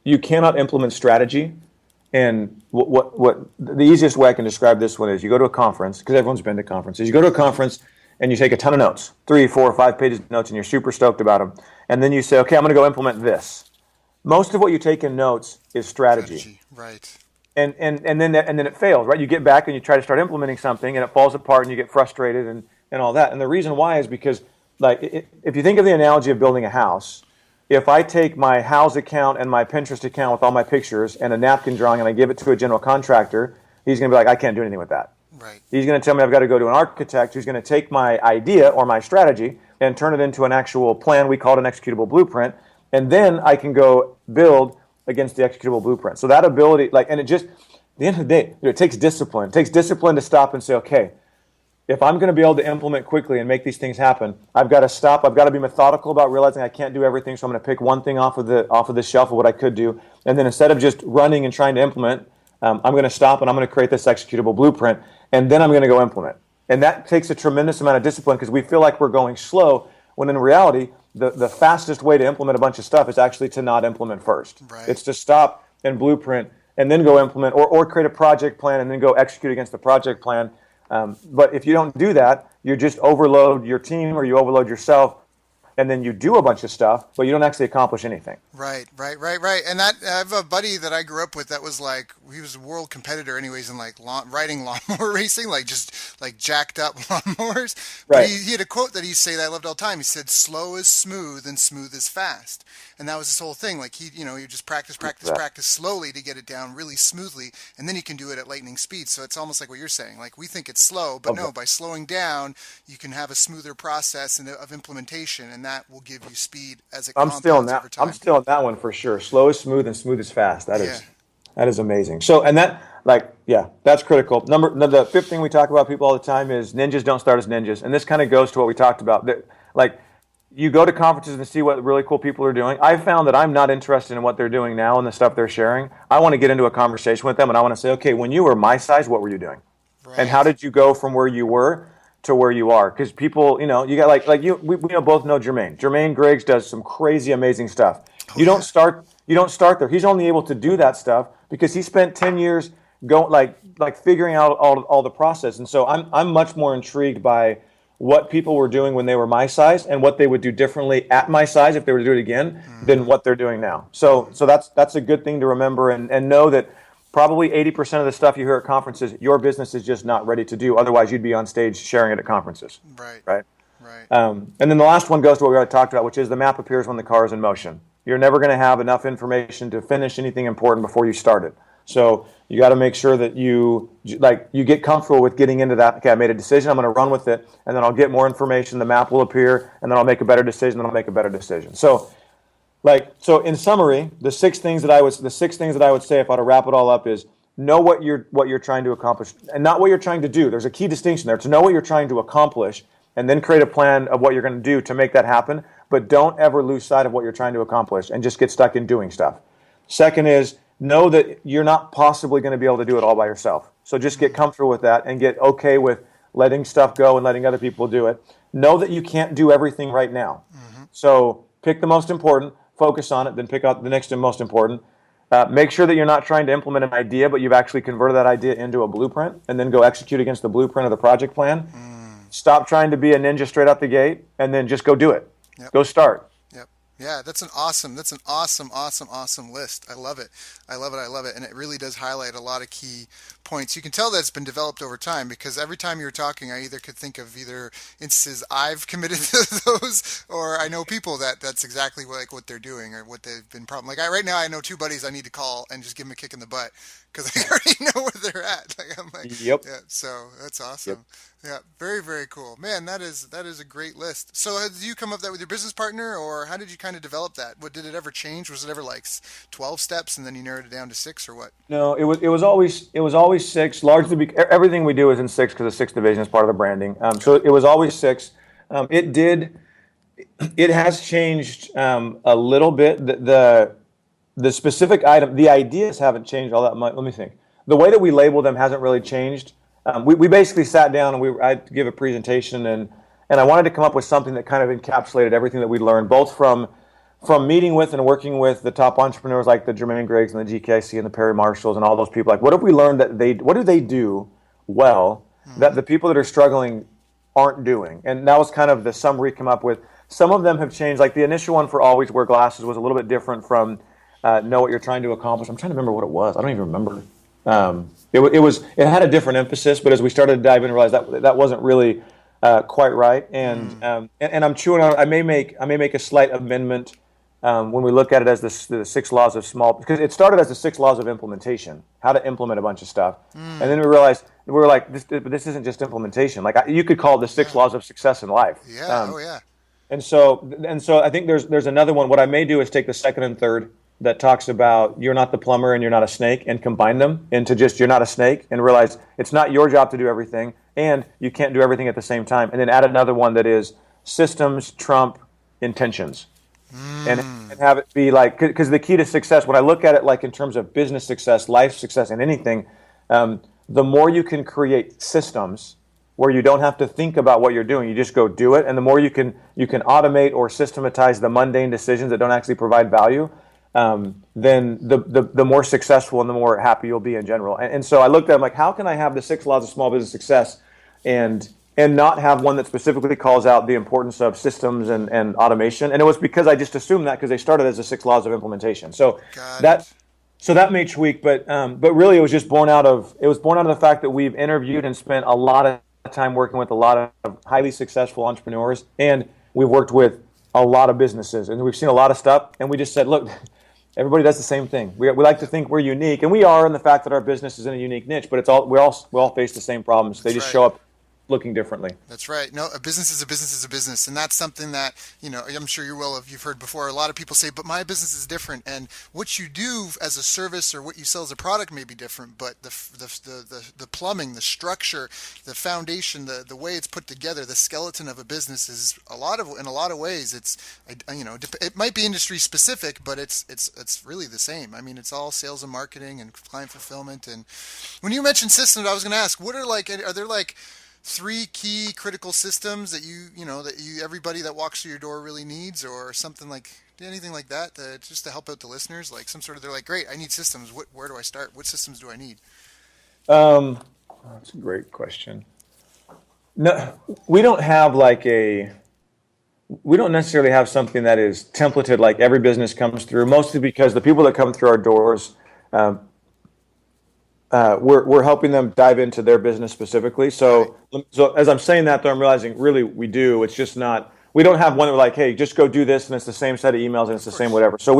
you cannot implement strategy. And what the easiest way I can describe this one is you go to a conference, because everyone's been to conferences. You go to a conference and you take a ton of notes, 3, 4, 5 pages of notes, and you're super stoked about them. And then you say, okay, I'm going to go implement this. Most of what you take in notes is strategy. Right. And then it fails, right? You get back and you try to start implementing something and it falls apart and you get frustrated and all that. And the reason why is because, like, if you think of the analogy of building a house, if I take my house account and my Pinterest account with all my pictures and a napkin drawing and I give it to a general contractor, he's going to be like, I can't do anything with that. Right. He's going to tell me I've got to go to an architect who's going to take my idea or my strategy and turn it into an actual plan. We call it an executable blueprint. And then I can go build against the executable blueprint. So that ability, like, and it just, at the end of the day, it takes discipline. It takes discipline to stop and say, okay, if I'm going to be able to implement quickly and make these things happen, I've got to stop. I've got to be methodical about realizing I can't do everything. So I'm going to pick one thing off of the shelf of what I could do. And then instead of just running and trying to implement, I'm going to stop and I'm going to create this executable blueprint. And then I'm going to go implement. And that takes a tremendous amount of discipline because we feel like we're going slow, when in reality, the fastest way to implement a bunch of stuff is actually to not implement first. Right. It's to stop and blueprint and then go implement, or create a project plan and then go execute against the project plan. But if you don't do that, you just overload your team or you overload yourself, and then you do a bunch of stuff, but you don't actually accomplish anything. Right. And that I have a buddy that I grew up with that was like, he was a world competitor anyways in like riding lawnmower racing, like just like jacked up lawnmowers. But he had a quote that he said that I loved all the time. He said, "Slow is smooth and smooth is fast." And that was his whole thing. Like he just practice slowly to get it down really smoothly, and then you can do it at lightning speed. So it's almost like what you're saying. Like we think it's slow, but no, by slowing down, you can have a smoother process of implementation, and that will give you speed as it compounds over time. I'm still on that one for sure. Slow is smooth and smooth is fast. That is amazing. So, and that, like, that's critical. The 5th thing we talk about people all the time is ninjas don't start as ninjas. And this kind of goes to what we talked about. Like, you go to conferences and see what really cool people are doing. I found that I'm not interested in what they're doing now and the stuff they're sharing. I want to get into a conversation with them, and I want to say, okay, when you were my size, what were you doing? And how Right. did you go from where you were to where you are? Because people, you got we both know Jermaine. Jermaine Griggs does some crazy, amazing stuff. Oh yeah. You don't start there. He's only able to do that stuff because he spent 10 years going like figuring out all the process. And so I'm much more intrigued by what people were doing when they were my size and what they would do differently at my size if they were to do it again than what they're doing now. So that's a good thing to remember and know that probably 80% of the stuff you hear at conferences, your business is just not ready to do. Otherwise, you'd be on stage sharing it at conferences. Right. Right. Right. And then the last one goes to what we already talked about, which is the map appears when the car is in motion. You're never going to have enough information to finish anything important before you start it. So you got to make sure that you get comfortable with getting into that. Okay, I made a decision. I'm going to run with it, and then I'll get more information. The map will appear, and then I'll make a better decision. Then I'll make a better decision. So in summary, the six things that I would say if I were to wrap it all up is know what you're trying to accomplish and not what you're trying to do. There's a key distinction there. To know what you're trying to accomplish and then create a plan of what you're going to do to make that happen. But don't ever lose sight of what you're trying to accomplish and just get stuck in doing stuff. Second is know that you're not possibly going to be able to do it all by yourself. So just get comfortable with that and get okay with letting stuff go and letting other people do it. Know that you can't do everything right now. So pick the most important, focus on it, then pick out the next and most important. Make sure that you're not trying to implement an idea, but you've actually converted that idea into a blueprint and then go execute against the blueprint of the project plan. Stop trying to be a ninja straight out the gate and then just go do it. Yep. Go start. Yep. Yeah, that's an awesome list. I love it. I love it. And it really does highlight a lot of key points. You can tell that it's been developed over time because every time you're talking, I either could think of either instances I've committed to those or I know people that's exactly what they're doing or what they've been problem. Right now I know two buddies I need to call and just give them a kick in the butt because I already know where they're at. I'm like, Yep. yeah, so that's awesome. Yep. Yeah, very, very cool. Man, that is a great list. So did you come up with that with your business partner or how did you kind of develop that? What did it ever change? Was it ever like 12 steps and then you narrowed it down to 6 or what? No, it was always six. Largely, everything we do is in six because the sixth division is part of the branding. So it was always six. It has changed a little bit. The specific item, the ideas haven't changed all that much. Let me think. The way that we label them hasn't really changed. We basically sat down and I'd give a presentation and I wanted to come up with something that kind of encapsulated everything that we learned, both from meeting with and working with the top entrepreneurs like the Jermaine Griggs and the GKC and the Perry Marshalls and all those people. Like, what have we learned what do they do well that the people that are struggling aren't doing? And that was kind of the summary come up with. Some of them have changed. Like the initial one for Always Wear Glasses was a little bit different from Know What You're Trying to Accomplish. I'm trying to remember what it was. I don't even remember. It had a different emphasis, but as we started to dive in, realized that wasn't really quite right. And I'm chewing on it. I may make a slight amendment when we look at it as the 6 laws of small, because it started as the 6 laws of implementation, how to implement a bunch of stuff, and then we realized we were like, this isn't just implementation. Like you could call it the 6 laws of success in life. Yeah. Oh yeah. And so I think there's another one. What I may do is take the second and third that talks about you're not the plumber and you're not a snake and combine them into just you're not a snake and realize it's not your job to do everything and you can't do everything at the same time. And then add another one that is systems trump intentions. And have it be like, because the key to success, when I look at it like in terms of business success, life success, and anything, the more you can create systems where you don't have to think about what you're doing, you just go do it, and the more you can automate or systematize the mundane decisions that don't actually provide value, then the more successful and the more happy you'll be in general. And so I looked at it like, how can I have the 6 laws of small business success and not have one that specifically calls out the importance of systems and automation? And it was because I just assumed that because they started as the 6 laws of implementation. So that may tweak, but really it was just born out of the fact that we've interviewed and spent a lot of time working with a lot of highly successful entrepreneurs, and we've worked with a lot of businesses, and we've seen a lot of stuff, and we just said, look, everybody does the same thing. We like to think we're unique, and we are in the fact that our business is in a unique niche, but we all face the same problems. They just show up looking differently. That's right. No, a business is a business is a business, and that's something that I'm sure you've heard before. A lot of people say, "But my business is different," and what you do as a service or what you sell as a product may be different, but the plumbing, the structure, the foundation, the way it's put together, the skeleton of a business is in a lot of ways. It might be industry specific, but it's really the same. I mean, it's all sales and marketing and client fulfillment. And when you mentioned systems, I was going to ask, are there like three key critical systems that everybody that walks through your door really needs, or something like anything like that, just to help out the listeners, like some sort of, they're like, great, I need systems. Where do I start? What systems do I need? That's a great question. No, we don't have we don't necessarily have something that is templated like every business comes through, mostly because the people that come through our doors, we're helping them dive into their business specifically. So as I'm saying that, though, I'm realizing really we do. It's just not. We don't have one that we're like, hey, just go do this, and it's the same set of emails and it's the same whatever. So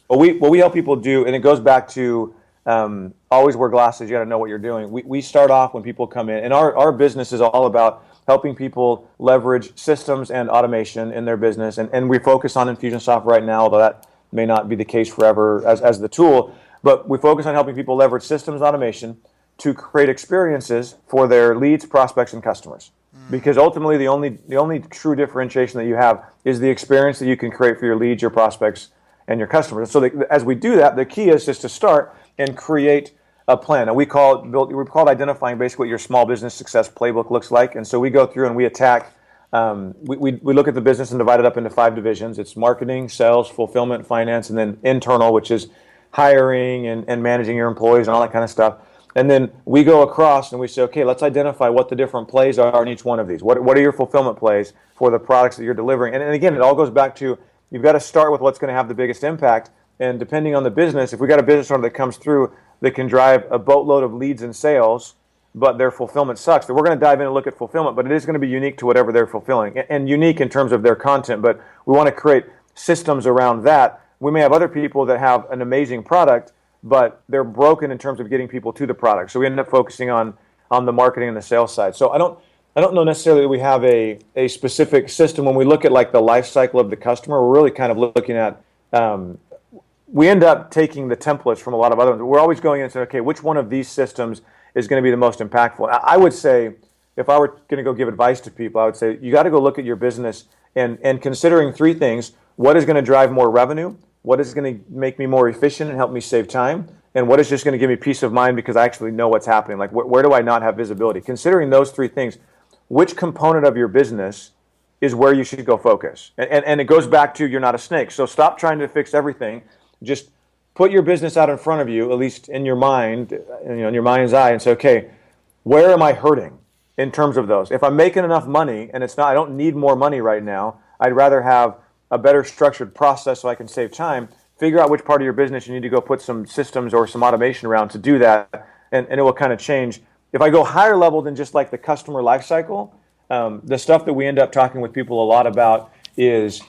what we help people do, and it goes back to always wear glasses. You got to know what you're doing. We start off when people come in, and our business is all about helping people leverage systems and automation in their business, and we focus on Infusionsoft right now, although that may not be the case forever as the tool. But we focus on helping people leverage systems automation to create experiences for their leads, prospects, and customers. Because ultimately, the only true differentiation that you have is the experience that you can create for your leads, your prospects, and your customers. So as we do that, the key is just to start and create a plan. And we call it identifying basically what your small business success playbook looks like. And so we go through and we attack. We look at the business and divide it up into 5 divisions. It's marketing, sales, fulfillment, finance, and then internal, which is hiring and managing your employees and all that kind of stuff. And then we go across and we say, okay, let's identify what the different plays are in each one of these. What are your fulfillment plays for the products that you're delivering? And again, it all goes back to, you've got to start with what's going to have the biggest impact. And depending on the business, if we got a business owner that comes through that can drive a boatload of leads and sales, but their fulfillment sucks, then we're going to dive in and look at fulfillment, but it is going to be unique to whatever they're fulfilling, and unique in terms of their content. But we want to create systems around that. We may have other people that have an amazing product, but they're broken in terms of getting people to the product. So we end up focusing on the marketing and the sales side. So I don't know necessarily that we have a specific system. When we look at like the life cycle of the customer, we're really kind of looking at, we end up taking the templates from a lot of other ones. We're always going in and saying, okay, which one of these systems is going to be the most impactful? I would say, if I were going to go give advice to people, I would say you got to go look at your business and considering 3 things: what is going to drive more revenue, what is going to make me more efficient and help me save time, and what is just going to give me peace of mind because I actually know what's happening. Like, where do I not have visibility? Considering those 3 things, which component of your business is where you should go focus? And it goes back to, you're not a snake. So stop trying to fix everything. Just put your business out in front of you, at least in your mind, in your mind's eye, and say, okay, where am I hurting in terms of those? If I'm making enough money and I don't need more money right now, I'd rather have a better structured process so I can save time. Figure out which part of your business you need to go put some systems or some automation around to do that, and it will kind of change. If I go higher level than just like the customer life cycle, the stuff that we end up talking with people a lot about is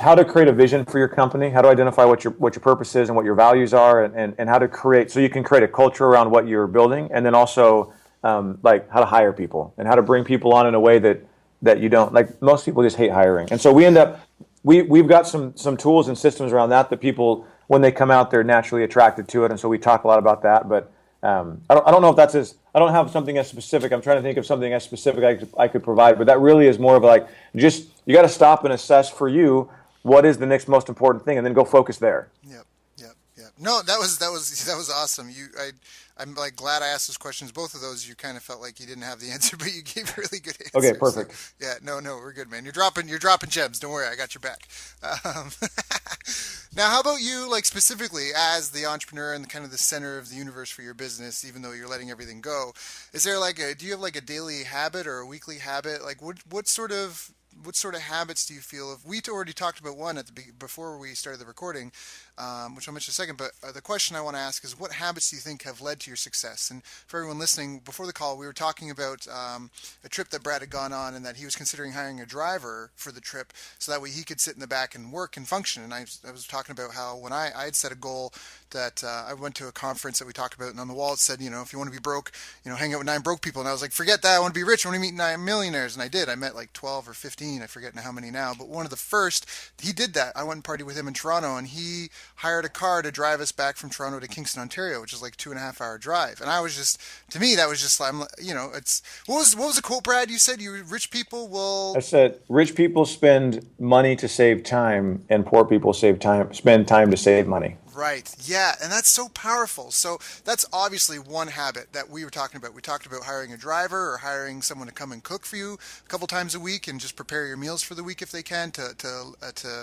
how to create a vision for your company, how to identify what your purpose is and what your values are, and how to create, so you can create a culture around what you're building, and then also like how to hire people and how to bring people on in a way that you don't, like most people just hate hiring. And so we end up, we've got some tools and systems around that people, when they come out, they're naturally attracted to it. And so we talk a lot about that, but I don't know if I don't have something as specific. I'm trying to think of something as specific I could provide, but that really is more of like, just, you got to stop and assess for you, what is the next most important thing, and then go focus there. Yep. No, that was awesome. I'm like glad I asked those questions. Both of those, you kind of felt like you didn't have the answer, but you gave really good answers. Okay, perfect. So, yeah, no, we're good, man. You're dropping gems. Don't worry, I got your back. Now, how about you, like specifically as the entrepreneur and kind of the center of the universe for your business, even though you're letting everything go? Is there do you have like a daily habit or a weekly habit? Like what what sort of habits do you feel of? We already talked about one before we started the recording, which I'll mention in a second. But the question I want to ask is, what habits do you think have led to your success? And for everyone listening, before the call, we were talking about a trip that Brad had gone on, and that he was considering hiring a driver for the trip, so that way he could sit in the back and work and function. And I was talking about how when I had set a goal that I went to a conference that we talked about, and on the wall it said, if you want to be broke, hang out with 9 broke people. And I was like, forget that. I want to be rich. I want to meet 9 millionaires. And I did. I met like 12 or 15. I forget how many now. But one of the first, he did that. I went and partied with him in Toronto, and he hired a car to drive us back from Toronto to Kingston, Ontario, which is like 2.5-hour drive. And I was just, to me, that was just, it's, what was the quote, Brad? You said rich people will. I said, rich people spend money to save time, and poor people spend time to save money. Right. Yeah. And that's so powerful. So that's obviously one habit that we were talking about. We talked about hiring a driver or hiring someone to come and cook for you a couple times a week and just prepare your meals for the week if they can to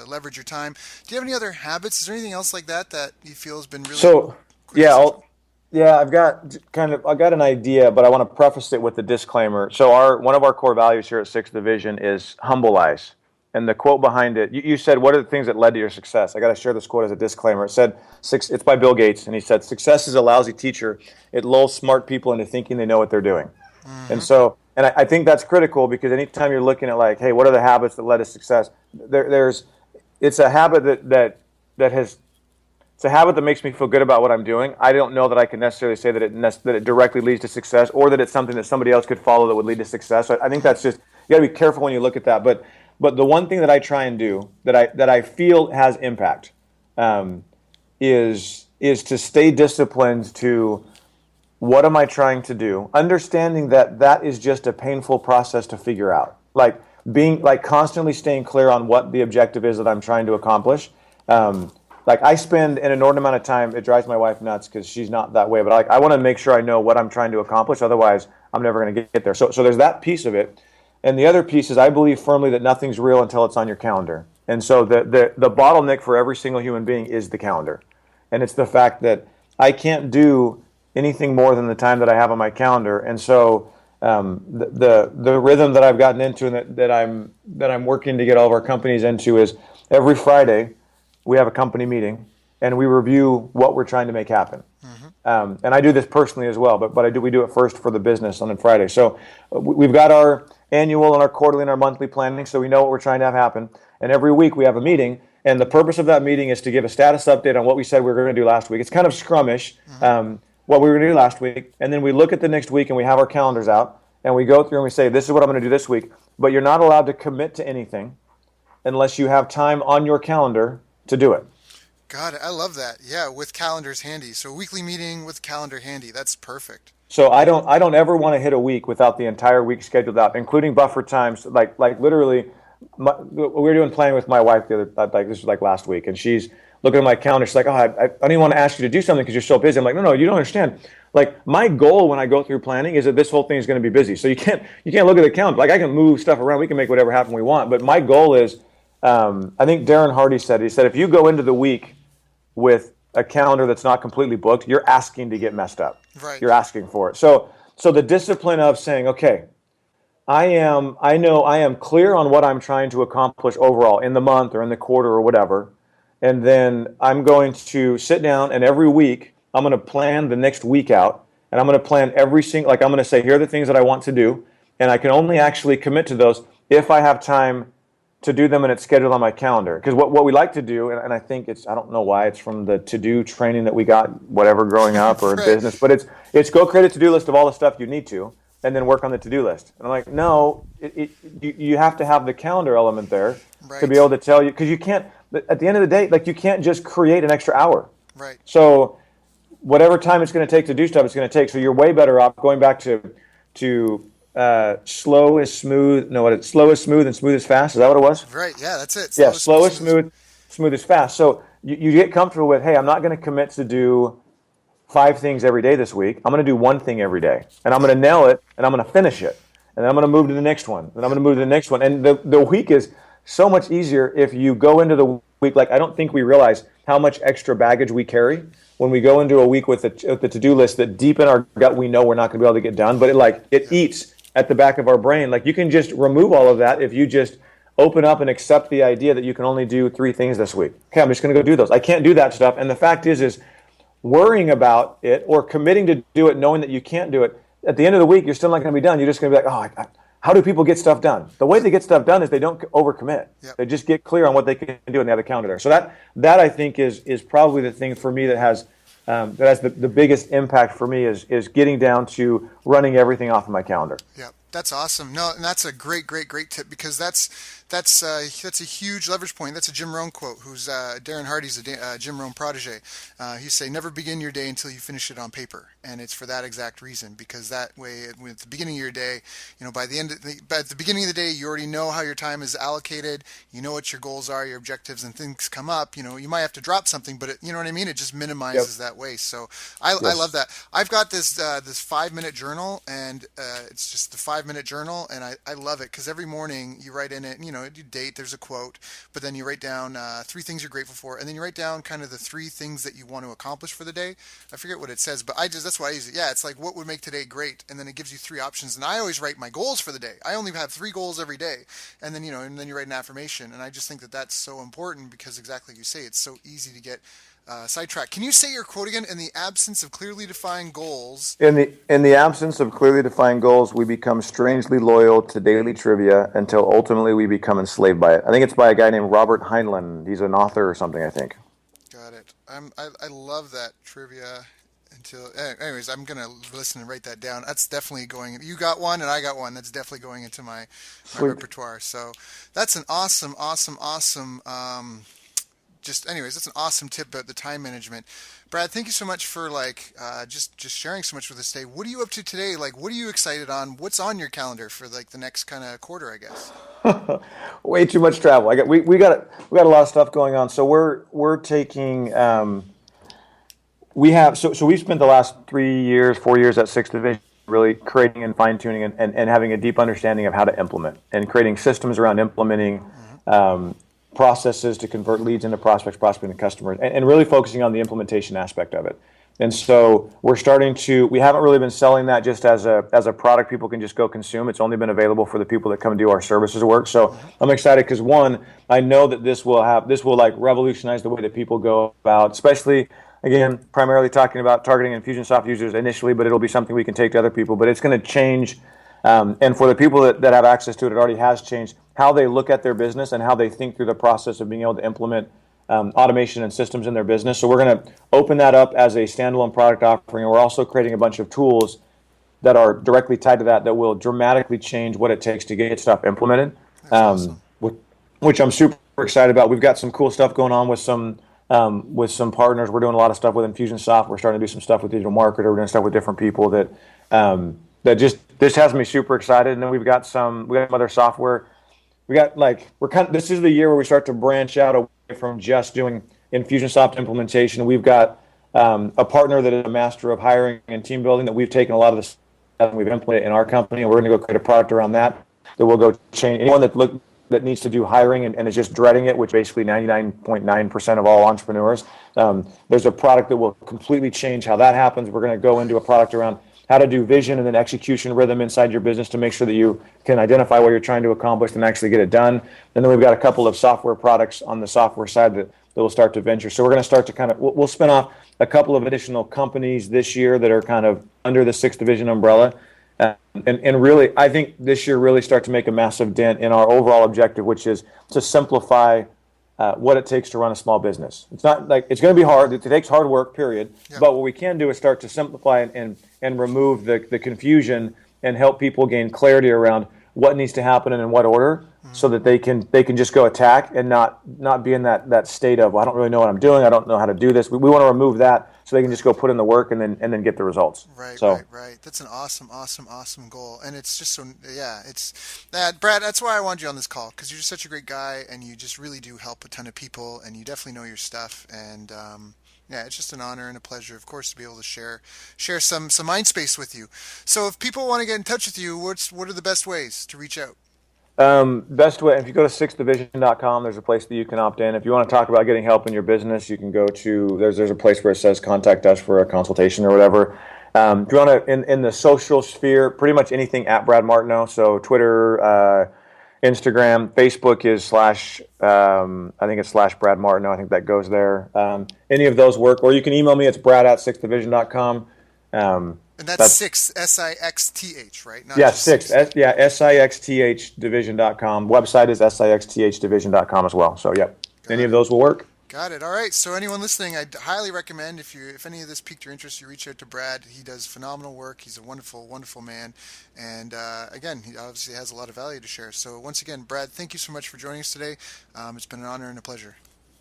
leverage your time. Do you have any other habits? Is there anything else like that you feel has been really so? Yeah, I've got an idea, but I want to preface it with the disclaimer. So one of our core values here at Sixth Division is humble eyes. And the quote behind it, you said, what are the things that led to your success? I got to share this quote as a disclaimer. It said, it's by Bill Gates, and he said, success is a lousy teacher. It lulls smart people into thinking they know what they're doing. Mm-hmm. And so, I think that's critical, because anytime you're looking at like, hey, what are the habits that led to success? It's a habit it's a habit that makes me feel good about what I'm doing. I don't know that I can necessarily say that it directly leads to success, or that it's something that somebody else could follow that would lead to success. So I think that's just, you got to be careful when you look at that. But the one thing that I try and do that I feel has impact is to stay disciplined to what am I trying to do, understanding that is just a painful process to figure out. Like constantly staying clear on what the objective is that I'm trying to accomplish. Like I spend an inordinate amount of time. It drives my wife nuts because she's not that way. But I want to make sure I know what I'm trying to accomplish. Otherwise, I'm never going to get there. So there's that piece of it. And the other piece is I believe firmly that nothing's real until it's on your calendar. And so the bottleneck for every single human being is the calendar. And it's the fact that I can't do anything more than the time that I have on my calendar. And so the rhythm that I've gotten into and that I'm working to get all of our companies into is every Friday we have a company meeting and we review what we're trying to make happen. Mm-hmm. And I do this personally as well, but we do it first for the business on Friday. So we've got our annual and our quarterly and our monthly planning, so we know what we're trying to have happen. And every week we have a meeting, and the purpose of that meeting is to give a status update on what we said we were going to do last week. It's kind of scrummish, what we were going to do last week, and then we look at the next week and we have our calendars out, and we go through and we say, this is what I'm going to do this week, but you're not allowed to commit to anything unless you have time on your calendar to do it. God, I love that. Yeah, with calendars handy. So a weekly meeting with calendar handy. That's perfect. So I don't ever want to hit a week without the entire week scheduled out, including buffer times. Like literally, we were doing planning with my wife this was like last week, and she's looking at my calendar. She's like, "Oh, I don't even want to ask you to do something because you're so busy." I'm like, "No, you don't understand. Like my goal when I go through planning is that this whole thing is going to be busy. So you can't look at the calendar. Like I can move stuff around. We can make whatever happen we want. But my goal is, I think Darren Hardy said if you go into the week with a calendar that's not completely booked, you're asking to get messed up. Right. You're asking for it. So the discipline of saying, okay, I know I am clear on what I'm trying to accomplish overall in the month or in the quarter or whatever, and then I'm going to sit down and every week I'm going to plan the next week out, and I'm going to plan I'm going to say, here are the things that I want to do, and I can only actually commit to those if I have time to do them and it's scheduled on my calendar. Because what we like to do, and I think I don't know why, it's from the to-do training that we got, whatever, growing up or business, but it's go create a to-do list of all the stuff you need to, and then work on the to-do list. And I'm like, no, you have to have the calendar element there to be able to tell you, because you can't, at the end of the day, like you can't just create an extra hour. Right. So whatever time it's going to take to do stuff, it's going to take. So you're way better off going back to slow is smooth. No, slow is smooth and smooth is fast. Is that what it was? Right. Yeah, that's it. Slow is smooth, smooth is fast. So you get comfortable with, hey, I'm not going to commit to do 5 things every day this week. I'm going to do 1 thing every day, and I'm going to nail it, and I'm going to finish it, and then I'm going to move to the next one, and I'm going to move to the next one. And the week is so much easier if you go into the week. Like I don't think we realize how much extra baggage we carry when we go into a week with the to-do list that deep in our gut we know we're not going to be able to get done, but it eats at the back of our brain. Like you can just remove all of that if you just open up and accept the idea that you can only do 3 things this week. Okay, I'm just going to go do those. I can't do that stuff. And the fact is worrying about it or committing to do it knowing that you can't do it, at the end of the week, you're still not going to be done. You're just going to be like, how do people get stuff done? The way they get stuff done is they don't overcommit. Yep. They just get clear on what they can do and they have a calendar there. So that I think is probably the thing for me that has the biggest impact for me is getting down to running everything off of my calendar. Yeah, that's awesome. No, and that's a great tip, because that's a huge leverage point. That's a Jim Rohn quote. Who's Darren Hardy's a Jim Rohn protege. He say, never begin your day until you finish it on paper, and it's for that exact reason, because that way, at the beginning of your day, by at the beginning of the day, you already know how your time is allocated. You know what your goals are, your objectives, and things come up. You might have to drop something, but you know what I mean. It just minimizes that waste. So I love that. I've got this 5-minute journal, and it's just the 5-minute journal, and I love it because every morning you write in it. You date, there's a quote, but then you write down 3 things you're grateful for, and then you write down kind of the 3 things that you want to accomplish for the day. I forget what it says, but that's why I use it. Yeah, it's like, what would make today great, and then it gives you 3 options. And I always write my goals for the day. I only have 3 goals every day, and then and then you write an affirmation. And I just think that that's so important, because exactly like you say, it's so easy to get sidetracked. Can you say your quote again? In the absence of clearly defined goals. In the absence of clearly defined goals, we become strangely loyal to daily trivia until ultimately we become enslaved by it. I think it's by a guy named Robert Heinlein. He's an author or something, I think. Got it. I love that trivia. Anyways, I'm gonna listen and write that down. That's definitely going. You got one, and I got one. That's definitely going into my repertoire. So that's an awesome. That's an awesome tip about the time management. Brad, thank you so much for just sharing so much with us today. What are you up to today? What are you excited on? What's on your calendar for the next kind of quarter, I guess? Way too much travel. We got a lot of stuff going on. So we're taking we've spent the last 4 years at 6th Division really creating and fine tuning and having a deep understanding of how to implement and creating systems around implementing processes to convert leads into prospects, prospecting customers, and really focusing on the implementation aspect of it. And so we haven't really been selling that just as a product people can just go consume. It's only been available for the people that come and do our services work. So I'm excited because, one, I know that this will revolutionize the way that people go about, especially, again, primarily talking about targeting Infusionsoft users initially, but it'll be something we can take to other people. But it's going to change, and for the people that have access to it, it already has changed how they look at their business and how they think through the process of being able to implement automation and systems in their business. So we're going to open that up as a standalone product offering, and we're also creating a bunch of tools that are directly tied to that will dramatically change what it takes to get stuff implemented, which I'm super excited about. We've got some cool stuff going on with some partners. We're doing a lot of stuff with Infusionsoft. We're starting to do some stuff with Digital Marketer. We're doing stuff with different people that this has me super excited. And then we've got some other software. This is the year where we start to branch out away from just doing Infusionsoft implementation. We've got a partner that is a master of hiring and team building that we've taken a lot of this and we've implemented in our company, and we're going to go create a product around that will go change anyone that needs to do hiring and is just dreading it, which basically 99.9% of all entrepreneurs. There's a product that will completely change how that happens. We're going to go into a product around how to do vision and then execution rhythm inside your business to make sure that you can identify what you're trying to accomplish and actually get it done. And then we've got a couple of software products on the software side that will start to venture. So we're going to start to we'll spin off a couple of additional companies this year that are kind of under the 6th Division umbrella. And really, I think this year really start to make a massive dent in our overall objective, which is to simplify what it takes to run a small business. It's not it's going to be hard. It takes hard work, period. Yeah. But what we can do is start to simplify and remove the confusion and help people gain clarity around what needs to happen and in what order, so that they can just go attack and not be in that state of, well, I don't really know what I'm doing. I don't know how to do this. We want to remove that so they can just go put in the work and then get the results. Right. That's an awesome goal. And it's just it's that, Brad, that's why I wanted you on this call, because you're just such a great guy and you just really do help a ton of people and you definitely know your stuff. And it's just an honor and a pleasure, of course, to be able to share some mind space with you. So if people want to get in touch with you, what are the best ways to reach out? Best way, if you go to 6thdivision.com, there's a place that you can opt in. If you want to talk about getting help in your business, you can go to, there's a place where it says contact us for a consultation or whatever. If you want to, in the social sphere, pretty much anything at Brad Martineau, so Twitter, Instagram, Facebook is slash, I think it's slash Brad Martineau. I think that goes there. Any of those work, or you can email me. It's brad@sixthdivision.com. And that's That's, six, SIXTH, right? Not yeah, just six. yeah, SIXTHdivision.com. Website is SIXTHdivision.com as well. So, yep, any Got of it. those will work. Got it. All right. So anyone listening, I highly recommend if any of this piqued your interest, you reach out to Brad. He does phenomenal work. He's a wonderful, wonderful man, and again, he obviously has a lot of value to share. So once again, Brad, thank you so much for joining us today. It's been an honor and a pleasure.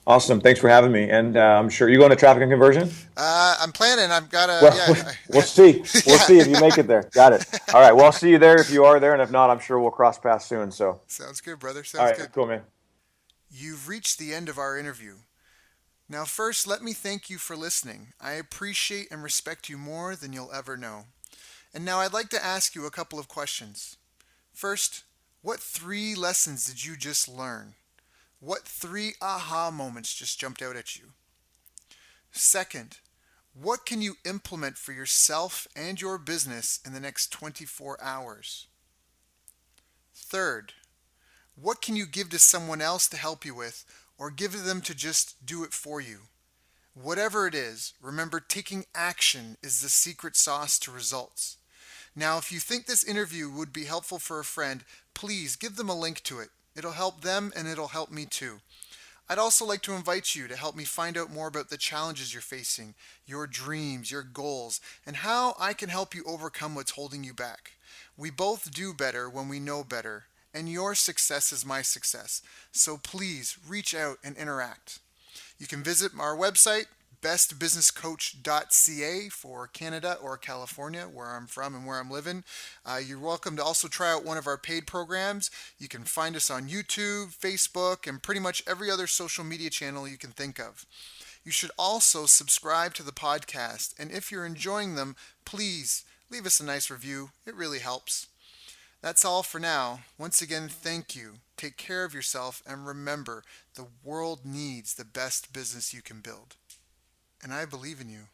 Awesome. Thanks for having me. And I'm sure you going to traffic and conversion? I'm planning. I've got to. Well, Yeah. we'll see. We'll Yeah. see if you make it there. Got it. All right. Well, I'll see you there if you are there. And if not, I'm sure we'll cross paths soon. So, Sounds good, brother. all Sounds right. good. Cool, man. You've reached the end of our interview. Now, first, let me thank you for listening. I appreciate and respect you more than you'll ever know. And now I'd like to ask you a couple of questions. First, what 3 lessons did you just learn? What 3 aha moments just jumped out at you? Second, what can you implement for yourself and your business in the next 24 hours? Third, what can you give to someone else to help you with, or give to them to just do it for you? Whatever it is, remember taking action is the secret sauce to results. Now, if you think this interview would be helpful for a friend, please give them a link to it. It'll help them and it'll help me too. I'd also like to invite you to help me find out more about the challenges you're facing, your dreams, your goals, and how I can help you overcome what's holding you back. We both do better when we know better, and your success is my success. So please reach out and interact. You can visit our website, bestbusinesscoach.ca for Canada or California, where I'm from and where I'm living. You're welcome to also try out one of our paid programs. You can find us on YouTube, Facebook, and pretty much every other social media channel you can think of. You should also subscribe to the podcast, and if you're enjoying them, please leave us a nice review. It really helps. That's all for now. Once again, thank you. Take care of yourself, and remember, the world needs the best business you can build. And I believe in you.